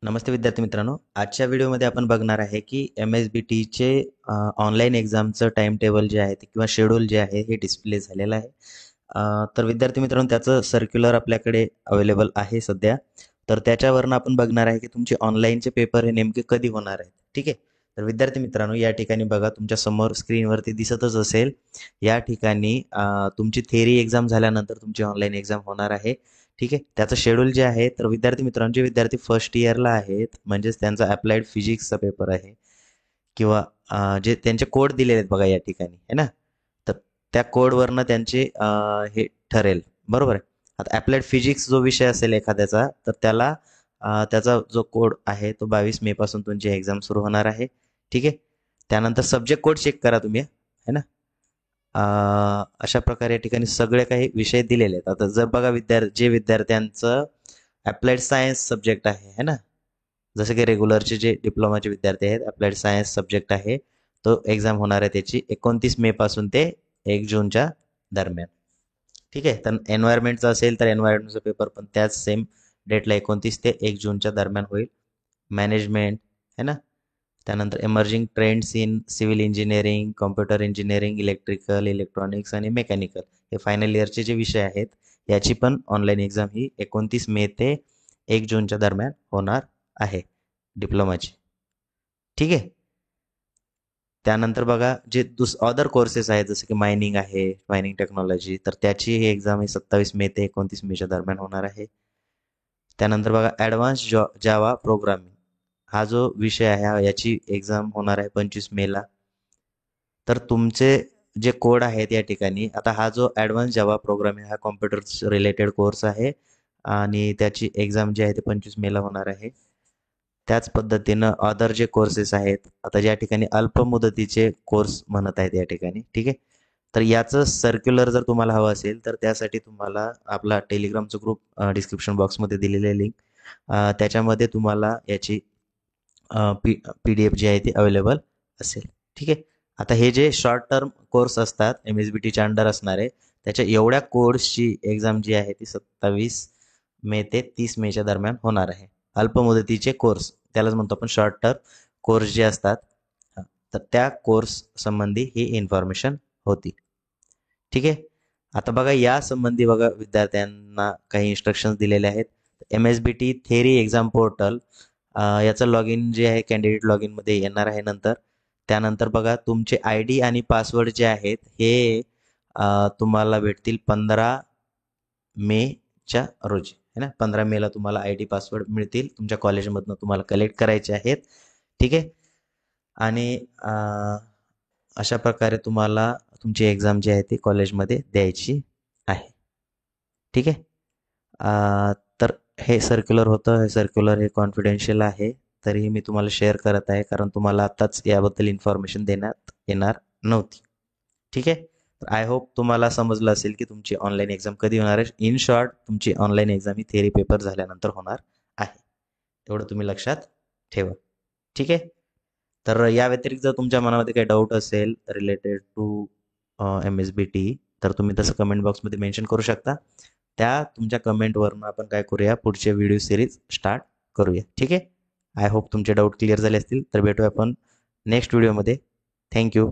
नमस्ते विद्यार्थी मित्रांनो. आजच्या व्हिडिओमध्ये आपण बघणार आहे की MSBTचे ऑनलाईन एक्झामचं टाइम टेबल जे आहे किंवा शेड्यूल जे आहे हे डिस्प्ले झालेलं आहे. तर विद्यार्थी मित्रांनो त्याचं सर्क्युलर आपल्याकडे अवेलेबल आहे सध्या. तर त्याच्यावरनं आपण बघणार आहे की तुमचे ऑनलाईनचे पेपर हे नेमके कधी होणार आहेत. ठीक आहे. तर विद्यार्थी मित्रांनो या ठिकाणी बघा तुमच्या समोर स्क्रीनवरती दिसतच असेल. या ठिकाणी तुमची थेअरी एक्झाम झाल्यानंतर तुमची ऑनलाईन एक्झाम होणार आहे. ठीक आहे. त्याचं शेड्यूल जे आहे तर विद्यार्थी मित्रांनो जे विद्यार्थी फर्स्ट इयरला आहेत म्हणजेच त्यांचा अप्लाइड फिजिक्सचा पेपर आहे किंवा जे त्यांचे कोड दिलेले आहेत बघा या ठिकाणी आहे ना. तर त्या कोडवरनं त्यांचे हे ठरेल. बरोबर आहे. आता अप्लाइड फिजिक्स जो विषय असेल एखाद्याचा तर त्याला त्याचा जो कोड आहे तो 22 मे पासून तुमची एक्झाम सुरू होणार आहे. ठीक आहे. त्यानंतर सब्जेक्ट कोड चेक करा तुम्ही है ना. अशा प्रकारे या ठिकाणी सगळे काही विषय दिलेले आहेत. आता जर बघा जे विद्यार्थ्यांचं अप्लाइड सायन्स सब्जेक्ट आहे है ना, जसं की रेग्युलरचे जे डिप्लोमाचे विद्यार्थी आहेत अप्लाइड सायन्स सब्जेक्ट आहे तो एक्झाम होणार आहे त्याची 29 मे पासून ते 1 जूनच्या दरम्यान. ठीक आहे. तर एन्व्हायरमेंटचा असेल तर एन्व्हायरमेंटचा पेपर पण त्याच सेम डेटला 29 ते 1 जूनच्या दरम्यान होईल. मॅनेजमेंट है ना. त्यानंतर emerging trends in civil engineering, computer engineering, electrical, electronics आणि मेकॅनिकल हे फायनल इयरचे जे विषय आहेत याची पण ऑनलाईन एक्झाम ही 29 मे ते 1 जूनच्या दरम्यान होणार आहे डिप्लोमाची. ठीक आहे. त्यानंतर बघा जे अदर कोर्सेस आहेत जसं की मायनिंग आहे, मायनिंग टेक्नॉलॉजी तर त्याची ही एक्झाम ही 27 मे ते 29 मेच्या दरम्यान होणार आहे. त्यानंतर बघा ॲडव्हान्स जावा प्रोग्रामिंग हा जो विषय आहे याची एक्झाम होणार आहे 25 मेला. तर तुमचे जे कोड आहेत या ठिकाणी आता हा जो ॲडव्हान्स जावा प्रोग्रामिंग हा कॉम्प्युटर रिलेटेड कोर्स आहे आणि त्याची एक्झाम जी आहे ते 25 मेला होणार आहे. त्याच पद्धतीनं अदर जे कोर्सेस आहेत आता ज्या ठिकाणी अल्प मुदतीचे कोर्स म्हणत आहेत या ठिकाणी. ठीक आहे. तर याचं सर्क्युलर जर तुम्हाला हवं असेल तर त्यासाठी तुम्हाला आपला टेलिग्रामचा ग्रुप डिस्क्रिप्शन बॉक्समध्ये दिलेले लिंक त्याच्यामध्ये तुम्हाला याची PDF जी आहे ती अवेलेबल असेल. ठीक आहे. आता हे जे शॉर्ट टर्म कोर्स असतात MSBTच्या अंडर असणारे त्याच्या एवढ्या कोर्सची एक्झाम जी आहे ती 27 मे ते 30 मेच्या दरम्यान होणार आहे. अल्पमुदतीचे कोर्स त्यालाच म्हणतो आपण शॉर्ट टर्म कोर्स जे असतात तर त्या कोर्स संबंधी ही इन्फॉर्मेशन होती. ठीक आहे. आता बघा या संबंधी बघा विद्यार्थ्यांना काही इन्स्ट्रक्शन्स दिलेले आहेत. MSBT थेरी एक्झाम पोर्टल याचं लॉग इन जे आहे कॅन्डिडेट लॉग इनमध्ये येणार आहे नंतर. त्यानंतर बघा तुमचे ID आणि पासवर्ड जे आहेत हे तुम्हाला भेटतील 15 मेच्या रोजी है ना. 15 मेला तुम्हाला ID पासवर्ड मिळतील तुमच्या कॉलेजमधनं तुम्हाला कलेक्ट करायचे आहेत. ठीक आहे. आणि अशा प्रकारे तुम्हाला तुमची एक्झाम जी आहे ती कॉलेजमध्ये द्यायची आहे. ठीक आहे. तर हे सर्क्युलर होतं. हे सर्क्युलर हे कॉन्फिडेन्शियल आहे. तरीही मी तुम्हाला शेअर करत आहे कारण तुम्हाला आत्ताच याबद्दल इन्फॉर्मेशन देण्यात येणार नव्हती. ठीक आहे. तर आय होप तुम्हाला समजलं असेल की तुमची ऑनलाईन एक्झाम कधी होणार आहे. इन शॉर्ट तुमची ऑनलाईन एक्झाम ही थेअरी पेपर झाल्यानंतर होणार आहे. एवढं तुम्ही लक्षात ठेवा. ठीक आहे. तर या व्यतिरिक्त जर तुमच्या मनामध्ये काही डाऊट असेल रिलेटेड टू MSBT तर तुम्ही तसं कमेंट बॉक्समध्ये मेन्शन करू शकता. त्या तुमच्या कमेंटवरून आपण काय करूया पुढचे व्हिडिओ सिरीज स्टार्ट करूया. ठीक आहे. आय होप तुमचे डाऊट क्लिअर झाले असतील तर भेटूया आपण नेक्स्ट व्हिडिओमध्ये. थँक्यू.